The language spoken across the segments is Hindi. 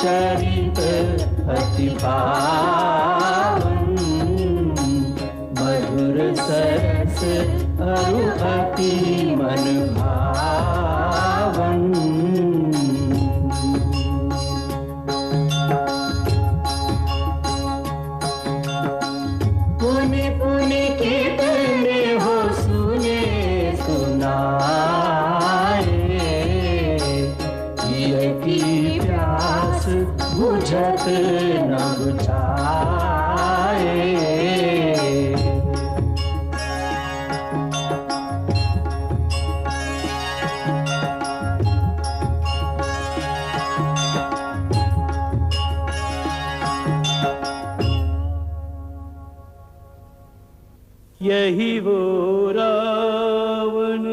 चरित अति पावन, मधुर सरस अरु अति मन भावन। पुनि पुनि कितने हो सुने सुनाए, ये की प्यास बुझत न बुझाए। यही वो रावण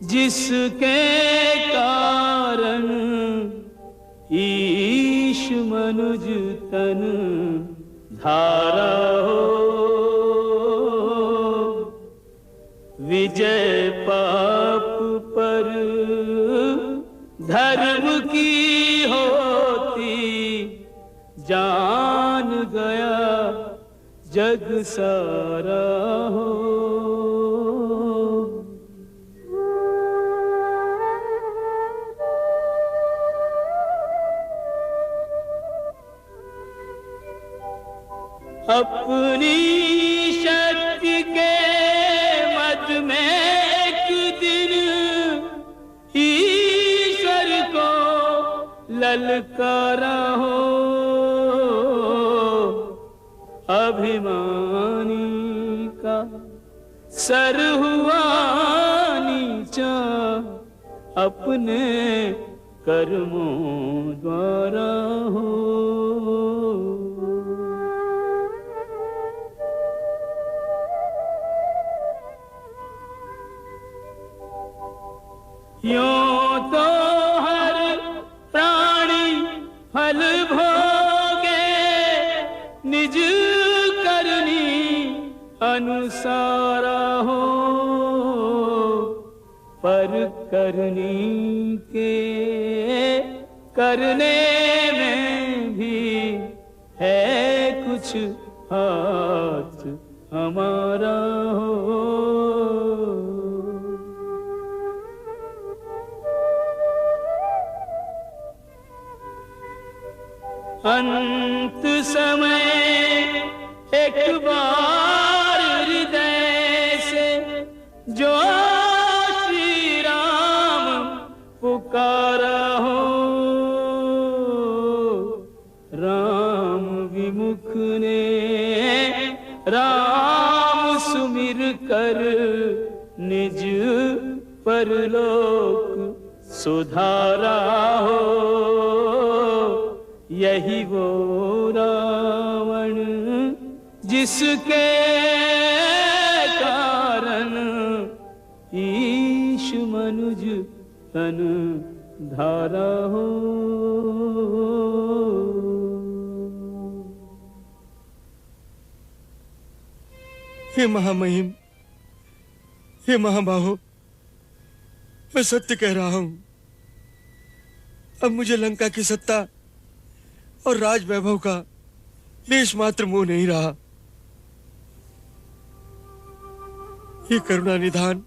जिसके कारण ईश मनुज तन धारा हो, विजय पाप पर धर्म की होती, जान गया जग सारा हो। अपनी शक्ति के मद में एक दिन ईश्वर को ललकारा हो, अभिमानी का सर हुआ नीचा अपने कर्मों द्वारा हो। यूं तो हर प्राणी फल भोगे निज करनी अनुसारा हो, पर करनी के करने में भी है कुछ हाथ हमारा हो। अंत समय एक बार हृदय से जो श्री राम पुकारा हो, राम विमुख ने राम सुमिर कर निज परलोक सुधारा हो। यही वो रावण जिसके कारण ईश मनुज तन धारा हो। हे महामहिम, हे महाबाहो, मैं सत्य कह रहा हूं। अब मुझे लंका की सत्ता और राज वैभव का लेश मात्र मोह नहीं रहा। ये करुणा निधान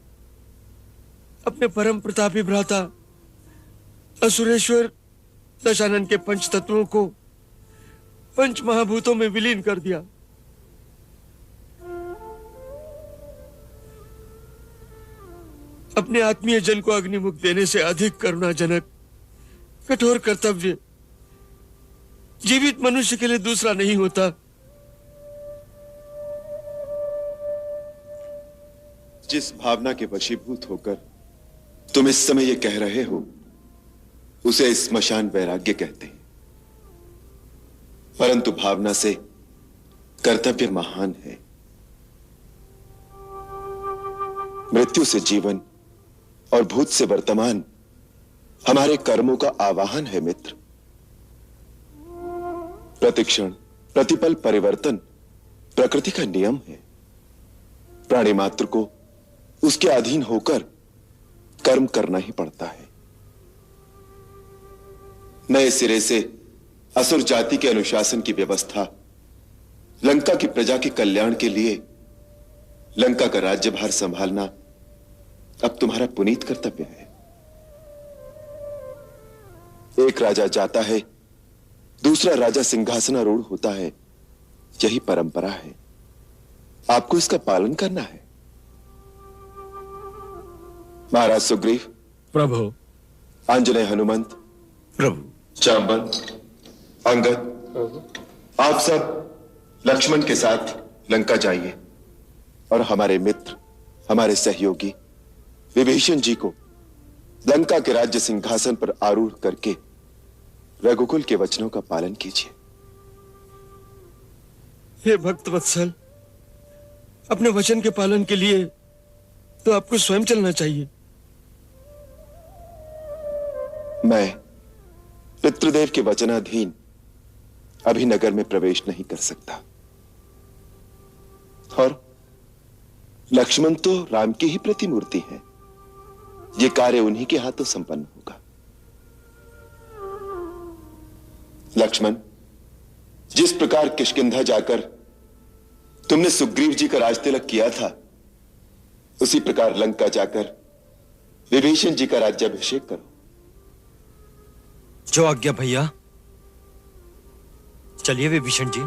अपने परम प्रतापी भ्राता असुरेश्वर दशानन के पंच तत्वों को पंच महाभूतों में विलीन कर दिया। अपने आत्मीय जन को अग्निमुख देने से अधिक करुणाजनक कठोर कर्तव्य जीवित मनुष्य के लिए दूसरा नहीं होता। जिस भावना के वशीभूत होकर तुम इस समय ये कह रहे हो, उसे स्मशान वैराग्य कहते हैं। परंतु भावना से कर्तव्य महान है। मृत्यु से जीवन और भूत से वर्तमान हमारे कर्मों का आवाहन है मित्र। प्रतिक्षण प्रतिपल परिवर्तन प्रकृति का नियम है। प्राणी मात्र को उसके अधीन होकर कर्म करना ही पड़ता है। नए सिरे से असुर जाति के अनुशासन की व्यवस्था, लंका की प्रजा के कल्याण के लिए लंका का राज्यभार संभालना अब तुम्हारा पुनीत कर्तव्य है। एक राजा जाता है, दूसरा राजा सिंहासनारूढ़ होता है, यही परंपरा है। आपको इसका पालन करना है। महाराज सुग्रीव प्रभु। आंजनेय हनुमंत प्रभु। जामवंत अंगद आप सब लक्ष्मण के साथ लंका जाइए और हमारे मित्र, हमारे सहयोगी विभीषण जी को लंका के राज्य सिंहासन पर आरूढ़ करके रघुकुल के वचनों का पालन कीजिए। हे भक्त वत्सल, अपने वचन के पालन के लिए तो आपको स्वयं चलना चाहिए। मैं पितृदेव के वचनाधीन अभी नगर में प्रवेश नहीं कर सकता, और लक्ष्मण तो राम की ही प्रतिमूर्ति है। ये कार्य उन्हीं के हाथों संपन्न होगा। लक्ष्मण, जिस प्रकार किष्किंधा जाकर तुमने सुग्रीव जी का राजतिलक किया था, उसी प्रकार लंका जाकर विभीषण जी का राज्याभिषेक करो। जो आज्ञा भैया। चलिए विभीषण जी।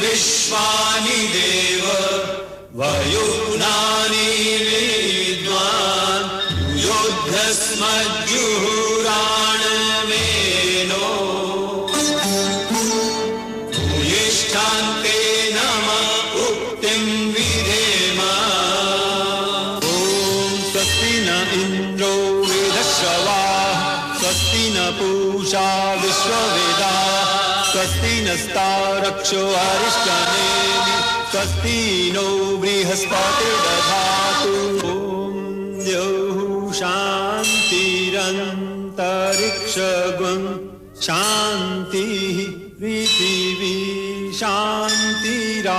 विश्वानि देव वयुनानि विद्वान् युद्धस्मज्जुहुराणमेनो भूयिष्ठान्ते नमः उक्तिं विधेम। ॐ स्वस्ति न इन्द्रो वेदश्रवाः स्वस्ति न पूषा विश्ववेदाः स्वस्ति नस्तारक्षो अरिष्टनेमि स्वस्ति नो बृहस्पतिर्दधातु। ॐ द्यौः शान्तिरन्तरिक्षगुं शान्तिः पृथिवी शान्तिरापः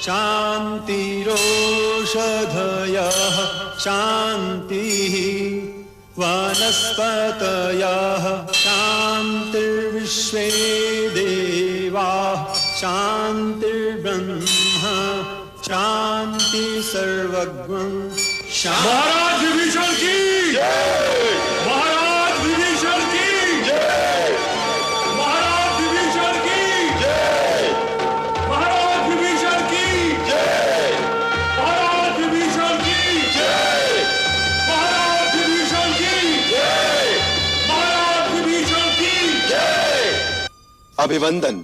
शान्तिरोषधयः शान्तिः वनस्पतयः शान्तिर्विश्वे देवाः शान्तिर्ब्रह्म शान्ति सर्वज्ञं महाराज विभीषण की महाराज विभीषण की महाराज विभीषण की महाराज विभीषण की महाराज विभीषण की महाराज विभीषण की महाराज विभीषण की अभिवंदन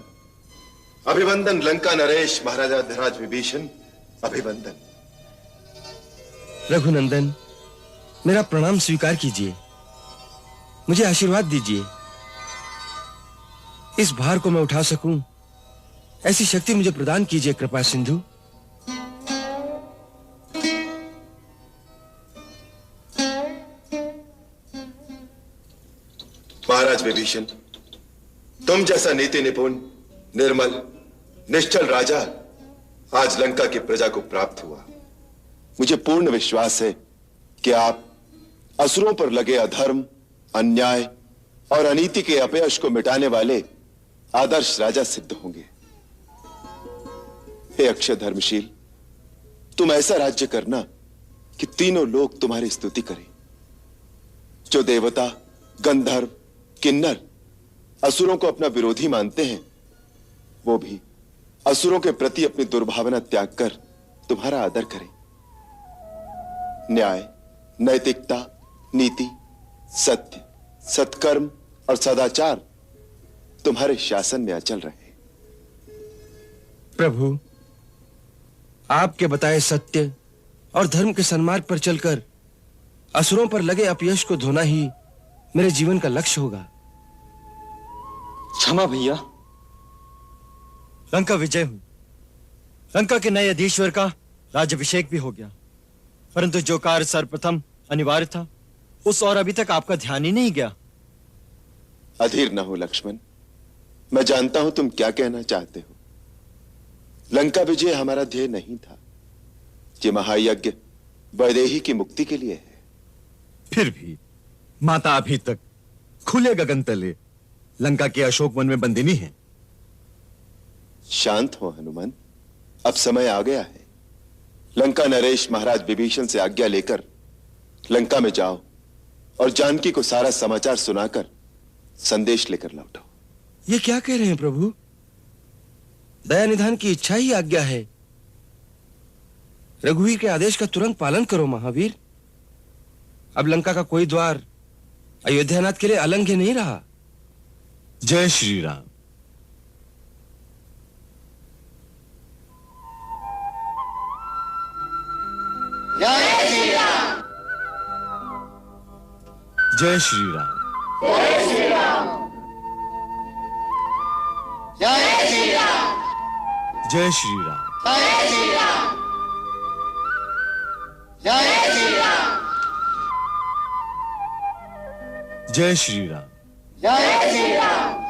अभिवंदन लंका नरेश महाराजा धीराज विभीषण, अभिवंदन। रघुनंदन, मेरा प्रणाम स्वीकार कीजिए, मुझे आशीर्वाद दीजिए। इस भार को मैं उठा सकूं, ऐसी शक्ति मुझे प्रदान कीजिए कृपा सिंधु। महाराज विभीषण, तुम जैसा नीति निपुण, निर्मल, निश्चल राजा आज लंका की प्रजा को प्राप्त हुआ। मुझे पूर्ण विश्वास है कि आप असुरों पर लगे अधर्म, अन्याय और अनीति के अपयश को मिटाने वाले आदर्श राजा सिद्ध होंगे। हे अक्षय धर्मशील, तुम ऐसा राज्य करना कि तीनों लोग तुम्हारी स्तुति करें। जो देवता, गंधर्व, किन्नर असुरों को अपना विरोधी मानते हैं, वो भी असुरों के प्रति अपनी दुर्भावना त्याग कर तुम्हारा आदर करें। न्याय, नैतिकता, नीति, सत्य, सत्कर्म और सदाचार तुम्हारे शासन में अचल रहे। प्रभु, आपके बताए सत्य और धर्म के सन्मार्ग पर चलकर असुरों पर लगे अपयश को धोना ही मेरे जीवन का लक्ष्य होगा। क्षमा भैया। लंका विजय हुई, लंका के नए अधीश्वर का राज्याभिषेक भी हो गया, परंतु जो कार्य सर्वप्रथम अनिवार्य था उस और अभी तक आपका ध्यान ही नहीं गया। अधीर न हो लक्ष्मण, मैं जानता हूं तुम क्या कहना चाहते हो। लंका विजय हमारा ध्येय नहीं था। ये महायज्ञ वैदेही की मुक्ति के लिए है। फिर भी माता अभी तक खुले गगन तले लंका के अशोक वन में बंदिनी है। शांत हो हनुमान, अब समय आ गया है। लंका नरेश महाराज विभीषण से आज्ञा लेकर लंका में जाओ और जानकी को सारा समाचार सुनाकर संदेश लेकर लौटो। ये क्या कह रहे हैं प्रभु? दया निधान की इच्छा ही आज्ञा है। रघुवीर के आदेश का तुरंत पालन करो महावीर। अब लंका का कोई द्वार अयोध्यानाथ के लिए अलंघ्य नहीं रहा। जय श्री राम। जय श्री राम। जय श्री राम। जय श्री राम। जय श्री राम। जय श्री राम। जय श्री राम। जय श्री राम। जय श्री राम। जय श्री राम।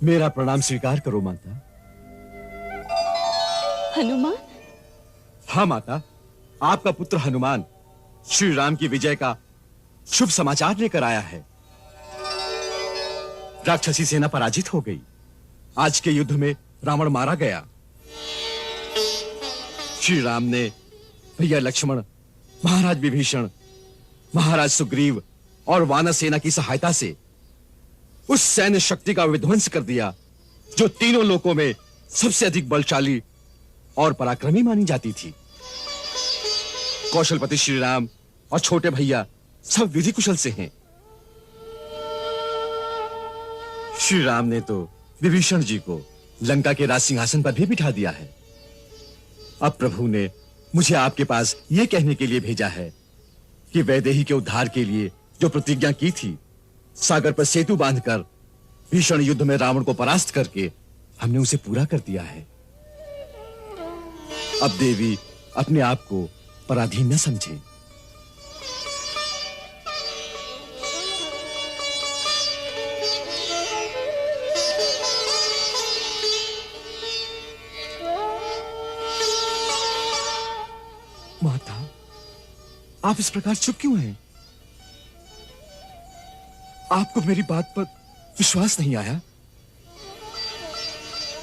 मेरा प्रणाम स्वीकार करो माता। हनुमान। हाँ माता, आपका पुत्र हनुमान श्री राम की विजय का शुभ समाचार लेकर आया है। राक्षसी सेना पराजित हो गई। आज के युद्ध में रावण मारा गया। श्री राम ने भैया लक्ष्मण, महाराज विभीषण, महाराज सुग्रीव और वानर सेना की सहायता से उस सैन्य शक्ति का विध्वंस कर दिया जो तीनों लोकों में सबसे अधिक बलशाली और पराक्रमी मानी जाती थी। कौशलपति श्री राम और छोटे भैया सब विधि कुशल से हैं। श्री राम ने तो विभीषण जी को लंका के राज सिंहासन पर भी बिठा दिया है। अब प्रभु ने मुझे आपके पास यह कहने के लिए भेजा है कि वैदेही के उद्धार के लिए जो प्रतिज्ञा की थी, सागर पर सेतु बांधकर भीषण युद्ध में रावण को परास्त करके हमने उसे पूरा कर दिया है। अब देवी अपने आप को पराधीन न समझे। माता, आप इस प्रकार चुप क्यों हैं? आपको मेरी बात पर विश्वास नहीं आया?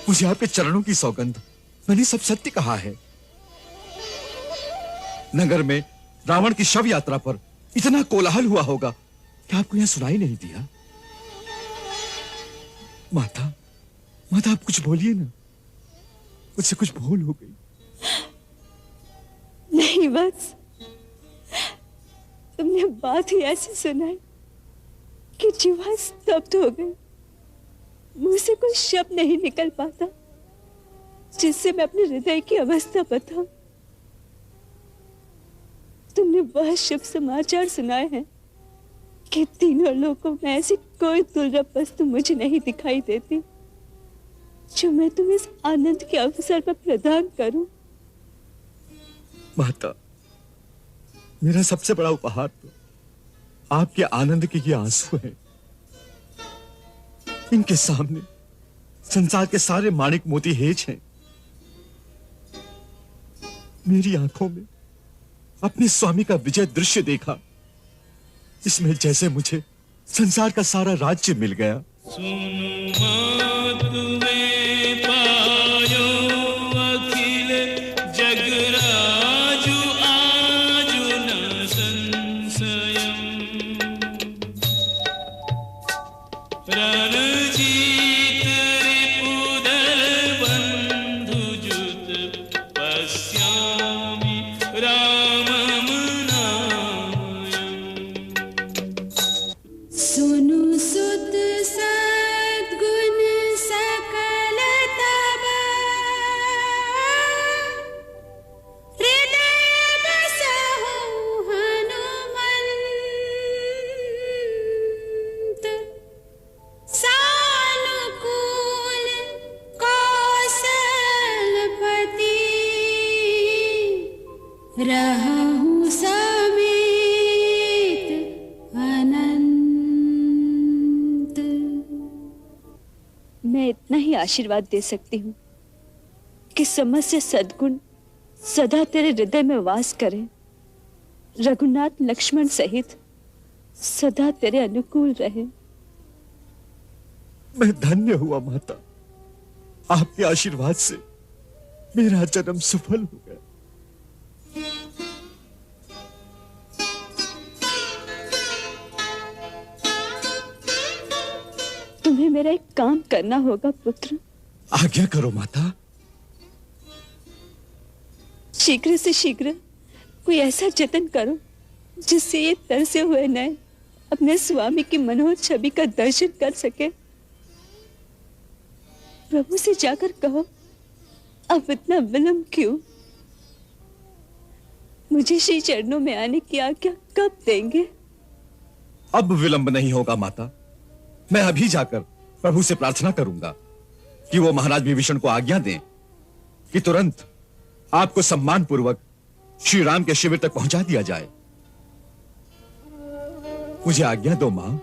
मुझे आपके चरणों की सौगंध, मैंने सब सत्य कहा है। नगर में रावण की शव यात्रा पर इतना कोलाहल हुआ होगा कि आपको यह सुनाई नहीं दिया। माता, माता आप कुछ बोलिए ना, मुझसे कुछ भूल हो गई। नहीं, बस तुमने बात ही ऐसी सुनाई कि जीवा स्तब्ध हो गई। मुंह से कोई शब्द नहीं निकल पाता जिससे मैं अपने हृदय की अवस्था बताऊं। तुमने वह शुभ समाचार सुनाए हैं कि तीनों लोकों में ऐसी कोई दुर्लभ वस्तु मुझे नहीं दिखाई देती जो मैं तुम्हें इस आनंद के अवसर पर प्रदान करूं। माता, मेरा सबसे बड़ा उपहार तो आपके आनंद के ये आंसू हैं। इनके सामने संसार के सारे माणिक मोती हेज हैं। मेरी आंखों में अपने स्वामी का विजय दृश्य देखा, इसमें जैसे मुझे संसार का सारा राज्य मिल गया। सुनु सुत सद्गुण आशीर्वाद दे सकती हूँ कि समस्त सद्गुण सदा तेरे हृदय में वास करें, रघुनाथ लक्ष्मण सहित सदा तेरे अनुकूल रहे। मैं धन्य हुआ माता, आपके आशीर्वाद से मेरा जन्म सफल हो गया। तुम्हें मेरा एक काम करना होगा पुत्र। आज्ञा करो माता। शीघ्र से शीघ्र कोई ऐसा जतन करो जिससे ये तरसे हुए नयन अपने स्वामी की मनोहर छवि का दर्शन कर सके। प्रभु से जाकर कहो, अब इतना विलंब क्यों? मुझे श्री चरणों में आने की आज्ञा कब देंगे? अब विलंब नहीं होगा माता। मैं अभी जाकर प्रभु से प्रार्थना करूंगा कि वो महाराज विभीषण को आज्ञा दें कि तुरंत आपको सम्मान पूर्वक श्री राम के शिविर तक पहुंचा दिया जाए। मुझे आज्ञा दो मां।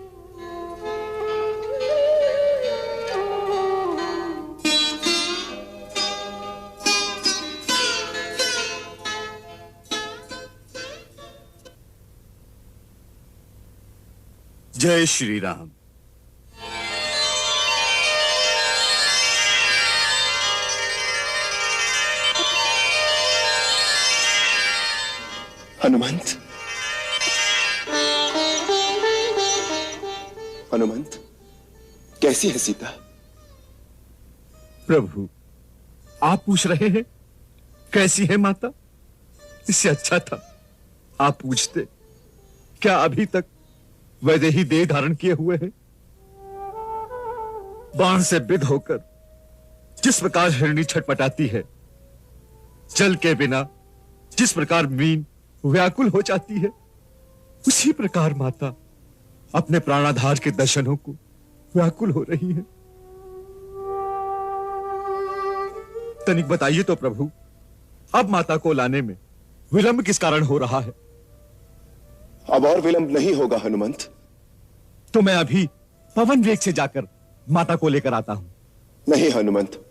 जय श्री राम। हनुमंत, हनुमंत, कैसी है सीता? प्रभु, आप पूछ रहे हैं कैसी है माता? इससे अच्छा था आप पूछते। क्या अभी तक वैदेही देह धारण किए हुए हैं? बाण से बिध होकर जिस प्रकार हिरणी छटपटाती है, जल के बिना जिस प्रकार मीन व्याकुल हो जाती है, उसी प्रकार माता अपने प्राणाधार के दर्शनों को व्याकुल हो रही है। तनिक बताइए तो प्रभु, अब माता को लाने में विलंब किस कारण हो रहा है? अब और विलंब नहीं होगा हनुमंत। तो मैं अभी पवन वेग से जाकर माता को लेकर आता हूं। नहीं हनुमंत,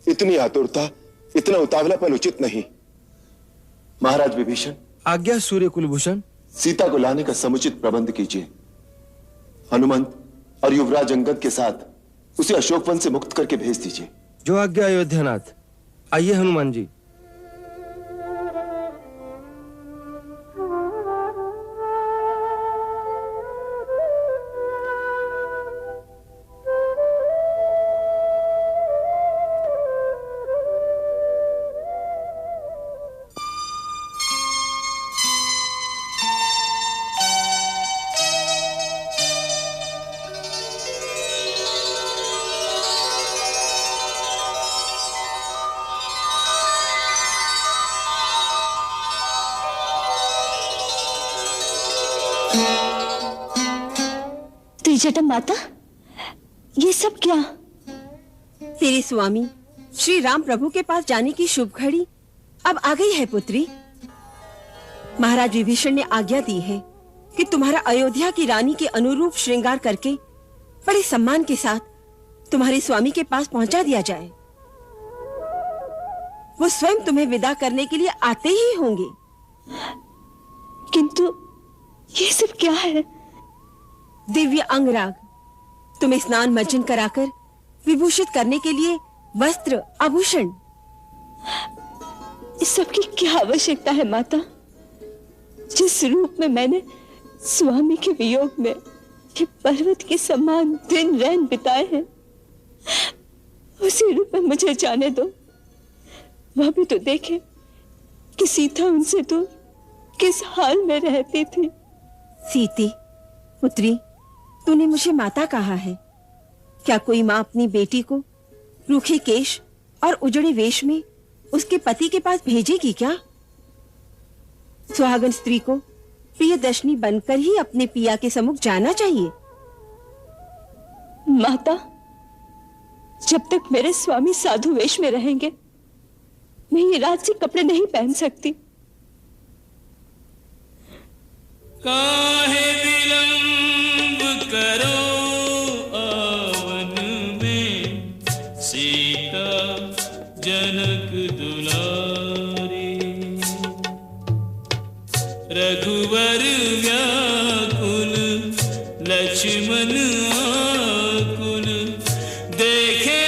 इतनी आतुरता, इतना उतावलापन उचित नहीं। महाराज विभीषण, आज्ञा सूर्य कुलभूषण। सीता को लाने का समुचित प्रबंध कीजिए। हनुमंत और युवराज अंगद के साथ उसे अशोक वन से मुक्त करके भेज दीजिए। जो आज्ञा अयोध्यानाथ। आइए हनुमान जी। त्रिजटा माता, ये सब क्या? तेरे स्वामी श्री राम प्रभु के पास जाने की शुभ घड़ी अब आ गई है पुत्री। महाराज विभीषण ने आज्ञा दी है कि तुम्हारा अयोध्या की रानी के अनुरूप श्रृंगार करके बड़े सम्मान के साथ तुम्हारे स्वामी के पास पहुंचा दिया जाए। वो स्वयं तुम्हें विदा करने के लिए आते ही होंगे। किंतु ये सब क्या है? दिव्य अंगराग तुम्हें स्नान मर्जन कराकर विभूषित करने के लिए वस्त्र आभूषण। इस सब की क्या आवश्यकता है माता? जिस रूप में मैंने स्वामी के वियोग में ये पर्वत के समान दिन रैन बिताए हैं, उसी रूप में मुझे जाने दो। वह भी तो देखे कि सीता उनसे दूर किस हाल में रहती थी। सीते पुत्री, तूने मुझे माता कहा है। क्या कोई माँ अपनी बेटी को रूखे केश और उजड़े वेश में उसके पति के पास भेजेगी क्या? सुहागन स्त्री को प्रियदर्शनी बनकर ही अपने पिया के सम्मुख जाना चाहिए। माता, जब तक मेरे स्वामी साधु वेश में रहेंगे, मैं ये राजसी कपड़े नहीं पहन सकती। काहे विलंब करो आवन में, सीता जनक दुलारी, रघुवर व्याकुल लक्ष्मण आकुल, देखे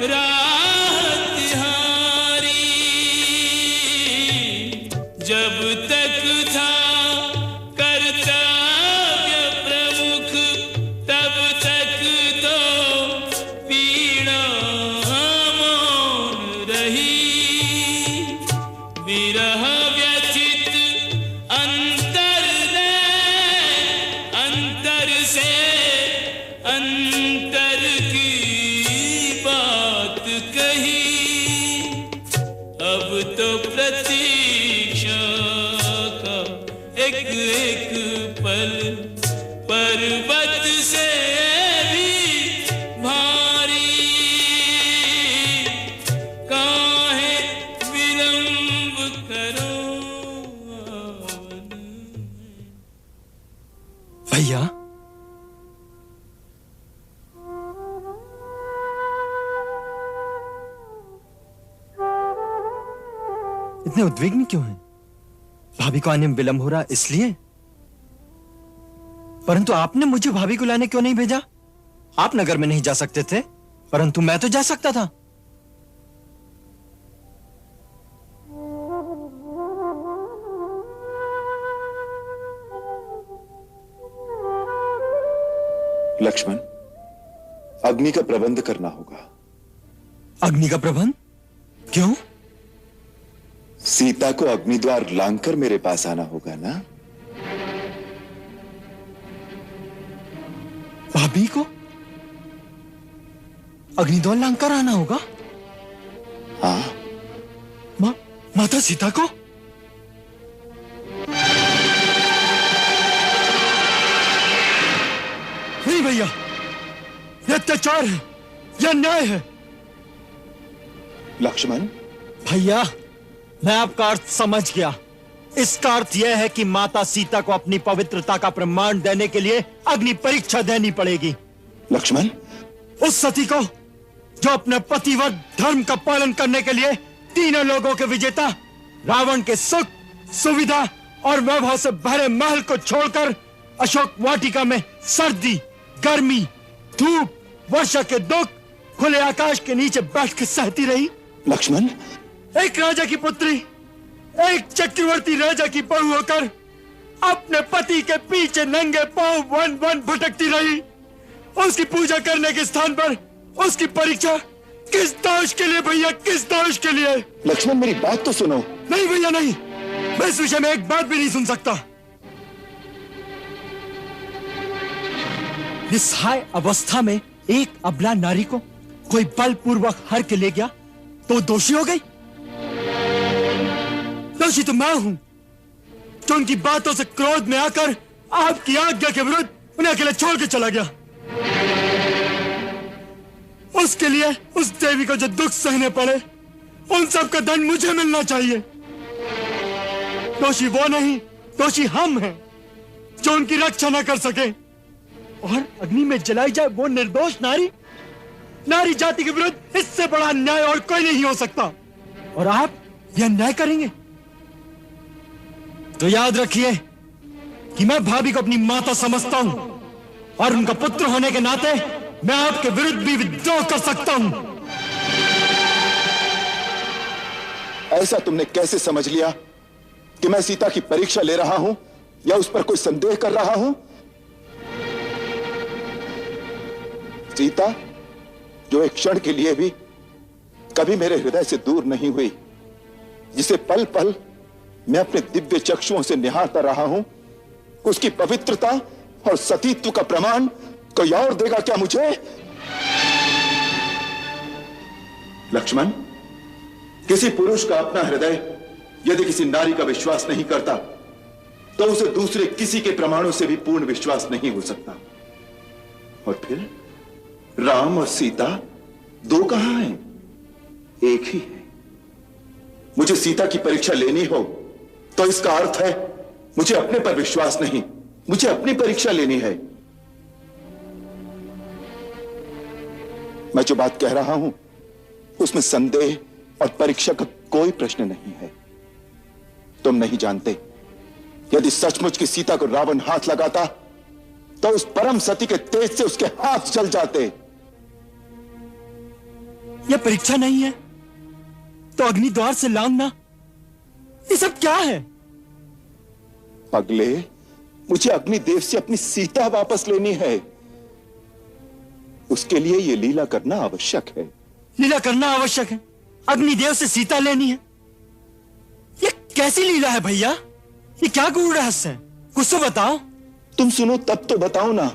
राह तिहारी। जब तक था कर्तव्य प्रमुख, तब तक तो पीड़ा मौन रही। विरह व्यथित अंतर ने अंतर से अंतर की बात कही। अब तो प्रतीक्षा का एक एक पल पर्वत से भी भारी। काहे विलंब करो आवन में। भैया, इतने उद्विग्न क्यों हैं? भाभी को आने में विलंब हो रहा इसलिए? परंतु आपने मुझे भाभी को लाने क्यों नहीं भेजा? आप नगर में नहीं जा सकते थे, परंतु मैं तो जा सकता था। लक्ष्मण, अग्नि का प्रबंध करना होगा। अग्नि का प्रबंध? क्यों? सीता को अग्निद्वार लांघकर मेरे पास आना होगा ना? भाभी को अग्निद्वार लांघकर आना होगा? हाँ। माता सीता को? नहीं भैया, यह अत्याचार है, यह अन्याय है। लक्ष्मण, भैया, मैं आपका अर्थ समझ गया। इसका अर्थ यह है कि माता सीता को अपनी पवित्रता का प्रमाण देने के लिए अग्नि परीक्षा देनी पड़ेगी। लक्ष्मण, उस सती को जो अपने पतिव्रत धर्म का पालन करने के लिए तीनों लोगों के विजेता रावण के सुख, सुविधा और वैभव से भरे महल को छोड़कर अशोक वाटिका में सर्दी, गर्मी, धूप, वर्षा के दुख खुले आकाश के नीचे बैठ के सहती रही। लक्ष्मण, एक राजा की पुत्री, एक चक्रवर्ती राजा की बहू होकर अपने पति के पीछे नंगे पांव वन वन भटकती रही। उसकी पूजा करने के स्थान पर उसकी परीक्षा किस दोष के लिए भैया, किस दोष के लिए? लक्ष्मण, मेरी बात तो सुनो। नहीं भैया नहीं, मैं इस विषय में एक बात भी नहीं सुन सकता। निस्सहाय अवस्था में एक अबला नारी को कोई बलपूर्वक हर के ले गया तो दोषी हो गई? दोषी तो मैं हूं जो उनकी बातों से क्रोध में आकर आपकी आज्ञा के विरुद्ध उन्हें अकेले छोड़ के चला गया। उसके लिए उस देवी को जो दुख सहने पड़े, उन सब का दंड मुझे मिलना चाहिए। दोषी वो नहीं, दोषी हम हैं जो उनकी रक्षा न कर सके। और अग्नि में जलाई जाए वो निर्दोष नारी, नारी जाति के विरुद्ध इससे बड़ा अन्याय और कोई नहीं हो सकता। और आप यह अन्याय करेंगे तो याद रखिए कि मैं भाभी को अपनी माता समझता हूं और उनका पुत्र होने के नाते मैं आपके विरुद्ध भी विद्रोह कर सकता हूं। ऐसा तुमने कैसे समझ लिया कि मैं सीता की परीक्षा ले रहा हूं या उस पर कोई संदेह कर रहा हूं? सीता, जो एक क्षण के लिए भी कभी मेरे हृदय से दूर नहीं हुई, जिसे पल पल मैं अपने दिव्य चक्षुओं से निहारता रहा हूं, उसकी पवित्रता और सतीत्व का प्रमाण कोई और देगा क्या मुझे? लक्ष्मण, किसी पुरुष का अपना हृदय यदि किसी नारी का विश्वास नहीं करता तो उसे दूसरे किसी के प्रमाणों से भी पूर्ण विश्वास नहीं हो सकता। और फिर राम और सीता दो कहां हैं? एक ही है। मुझे सीता की परीक्षा लेनी हो तो इसका अर्थ है मुझे अपने पर विश्वास नहीं, मुझे अपनी परीक्षा लेनी है। मैं जो बात कह रहा हूं उसमें संदेह और परीक्षा का कोई प्रश्न नहीं है। तुम नहीं जानते, यदि सचमुच की सीता को रावण हाथ लगाता तो उस परम सती के तेज से उसके हाथ जल जाते। यह परीक्षा नहीं है तो अग्निद्वार से लांघना, ये सब क्या है? पगले, मुझे अग्निदेव से अपनी सीता वापस लेनी है। उसके लिए यह लीला करना आवश्यक है। लीला करना आवश्यक है? अग्निदेव से सीता लेनी है? ये कैसी लीला है भैया? ये क्या गूढ़ रहस्य है? कुछ तो बताओ। तुम सुनो तब तो बताओ ना।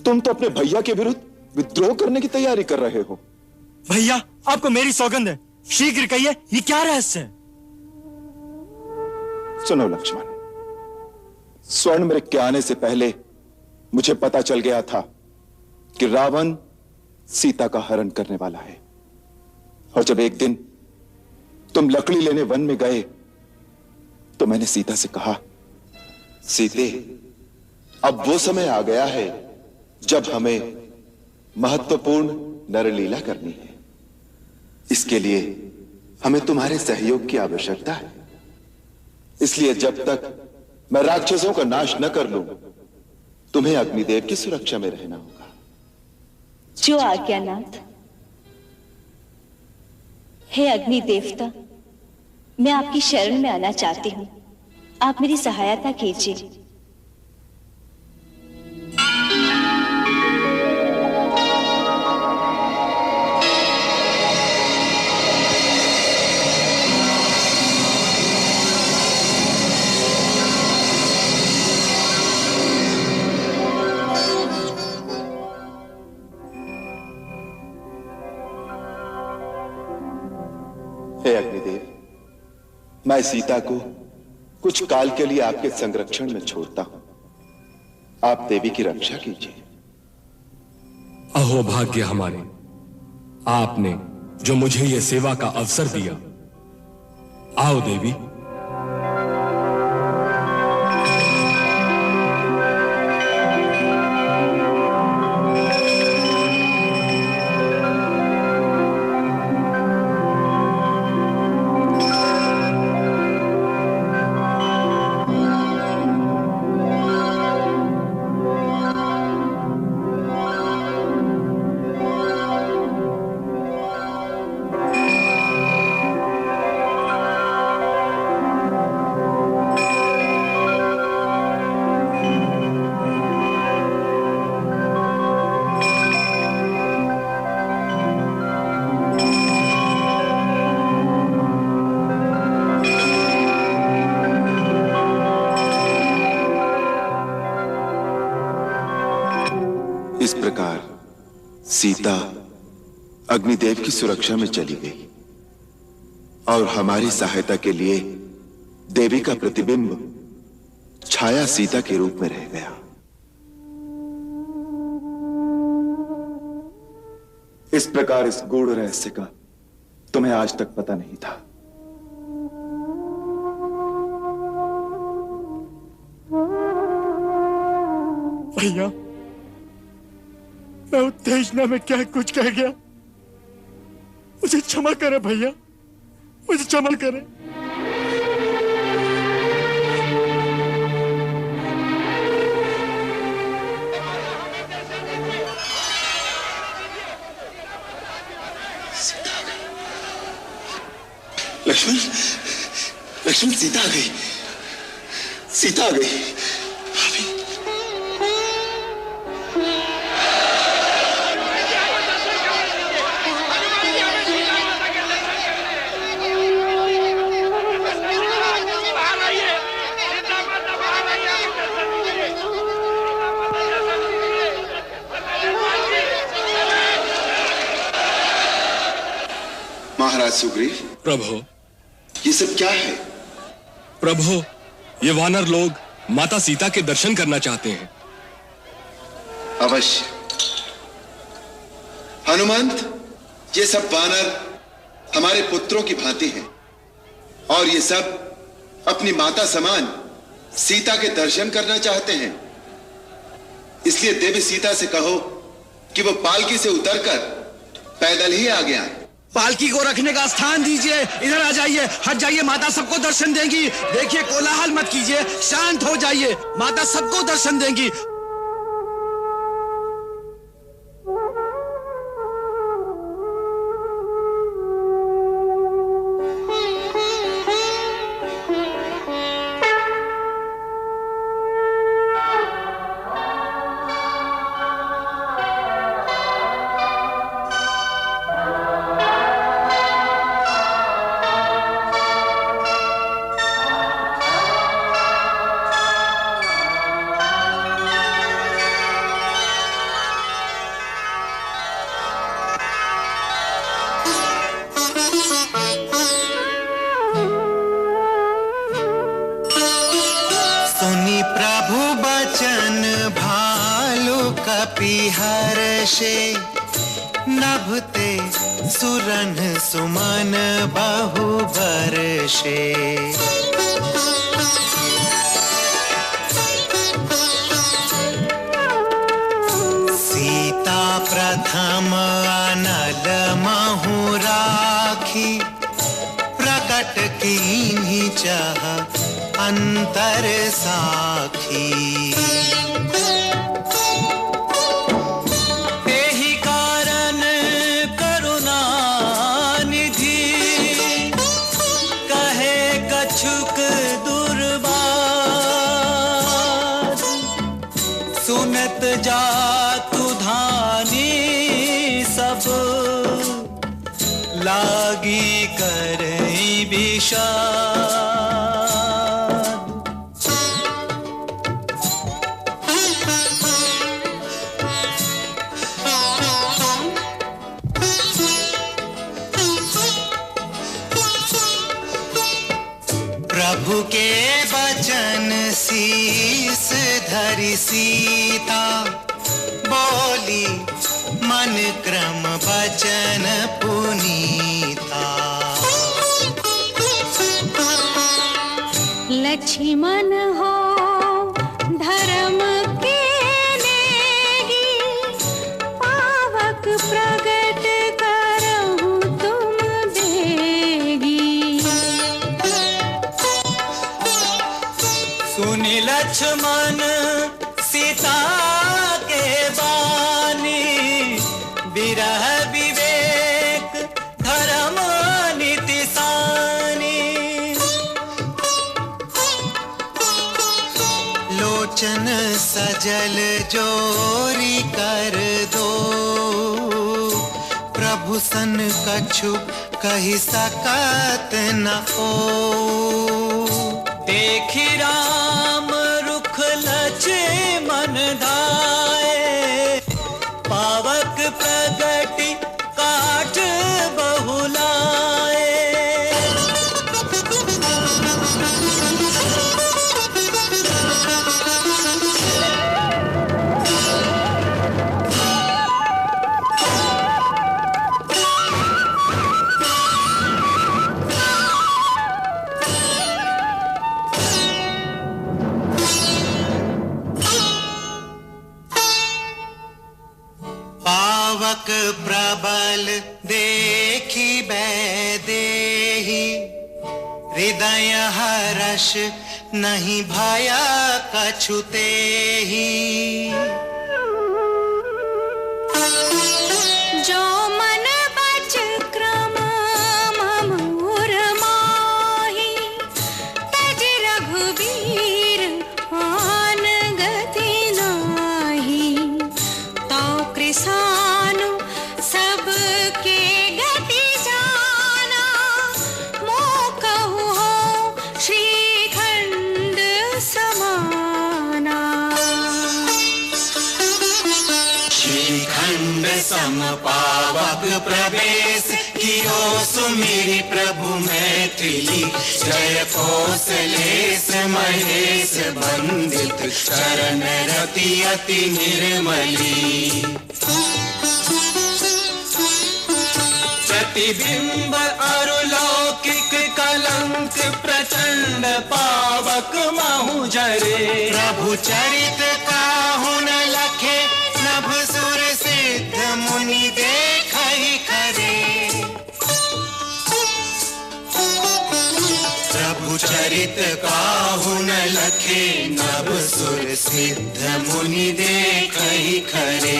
तुम तो अपने भैया के विरुद्ध विद्रोह करने की तैयारी कर रहे हो। भैया, आपको मेरी सौगंध है, शीघ्र कहिए, ये क्या रहस्य है? सुनो लक्ष्मण, स्वर्ण मृग के आने से पहले मुझे पता चल गया था कि रावण सीता का हरण करने वाला है। और जब एक दिन तुम लकड़ी लेने वन में गए तो मैंने सीता से कहा, सीते, अब वो समय आ गया है जब हमें महत्वपूर्ण नरलीला करनी है। इसके लिए हमें तुम्हारे सहयोग की आवश्यकता है। इसलिए जब तक मैं राक्षसों का नाश न कर लूं, तुम्हें अग्निदेव की सुरक्षा में रहना होगा। जो आज्ञानाथ। हे अग्नि देवता, मैं आपकी शरण में आना चाहती हूं। आप मेरी सहायता कीजिए। हे अग्निदेव, मैं सीता को कुछ काल के लिए आपके संरक्षण में छोड़ता हूं। आप देवी की रक्षा कीजिए। अहो भाग्य हमारे, आपने जो मुझे यह सेवा का अवसर दिया। आओ देवी। इस प्रकार सीता अग्निदेव की सुरक्षा में चली गई और हमारी सहायता के लिए देवी का प्रतिबिंब छाया सीता के रूप में रह गया। इस प्रकार इस गूढ़ रहस्य का तुम्हें आज तक पता नहीं था। भैया, मैं उत्तेजना में क्या कुछ कह गया, मुझे क्षमा करें भैया, मुझे क्षमा करें। लक्ष्मण, लक्ष्मण, सीता आ गई, सीता आ गई। महाराज सुग्रीव। प्रभु, ये सब क्या है? प्रभु, ये वानर लोग माता सीता के दर्शन करना चाहते हैं। अवश्य। हनुमंत, ये सब वानर हमारे पुत्रों की भांति हैं और ये सब अपनी माता समान सीता के दर्शन करना चाहते हैं। इसलिए देवी सीता से कहो कि वो पालकी से उतरकर पैदल ही आगे आए। पालकी को रखने का स्थान दीजिए। इधर आ जाइए, हट जाइए, माता सबको दर्शन देंगी। देखिए, कोलाहल मत कीजिए, शांत हो जाइए, माता सबको दर्शन देंगी। नभते सुरन सुमन बहु बरसे। सीता प्रथम अनल महु राखी, प्रकट कीन्ही चाह अंतर साखी। जातु धानी सब लागी करई विषाद। प्रभु के वचन शीस धरि सीता, बोली मन क्रम वचन पुनीता। लक्ष्मण हो धर्म के नेगी, पावक प्रगट करहु तुम बेगी। सुनि लक्ष्मण सीता के बानी, विरह विवेक धर्म नीति सानी। लोचन सजल जोरी कर दो, प्रभु सन कछु कहि सकत न ओ। देखी राम रुख लक्ष्मण धाये, पावक प्रगति काठ बहुलाए। पावक प्रबल देखी बैदेही, हृदय हर्ष नहीं भया कछु तेहि। जो मन बच क्रम ममूर माही, तज रघुबीर आन गति नाही। तो कृसानु सबके गति जाना, मोह कहु हो श्रीखंड समाना। श्रीखंड सम पावक प्रवेश, कियो सुमिरि प्रभु मैथिली। जय कौशलेश महेश वंदित, चरण रति अति निर्मली। प्रतिबिंब अरुलौकिक कलंक, प्रचंड पावक महु जरे। प्रभु चरित काहु न लखे, नभ सुर सिद्ध मुनि देखहि खरे। चरित काहु न लखे, नभ सुर सिद्ध मुनि देखहि खरे।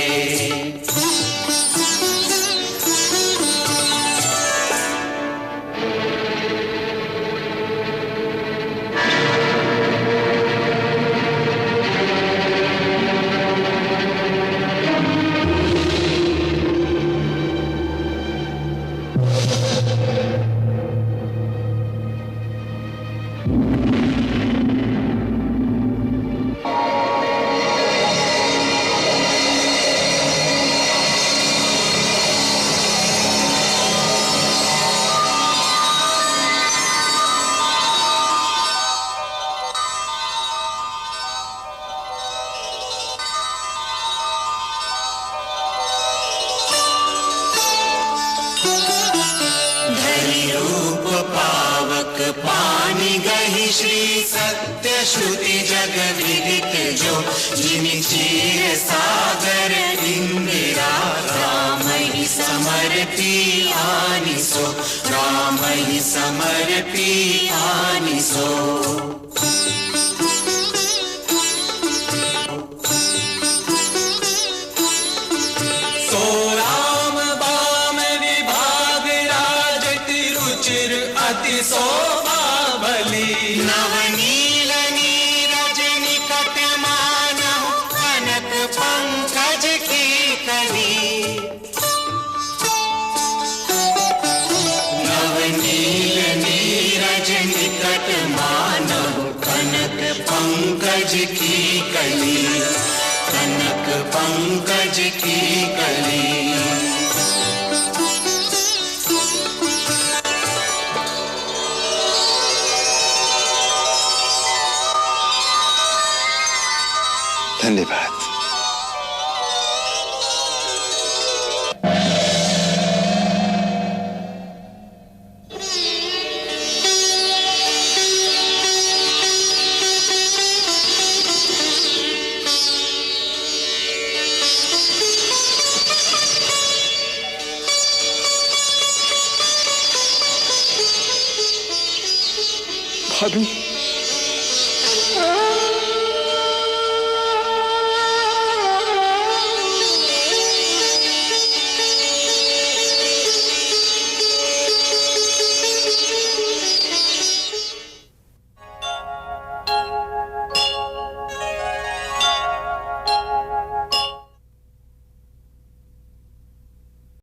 पानी गही श्री सत्य श्रुति जग विदित जो, जिनि चीर सागर इंदिरा, राम ही समर्पी आनिसो, राम ही समर्पी आनिसो। नवनील नीरज निकट मानहु, कनक पंकज की कली। नवनील नीरज निकट मानहु, कनक पंकज की कली, कनक पंकज की कली। धन्यवाद। भाभी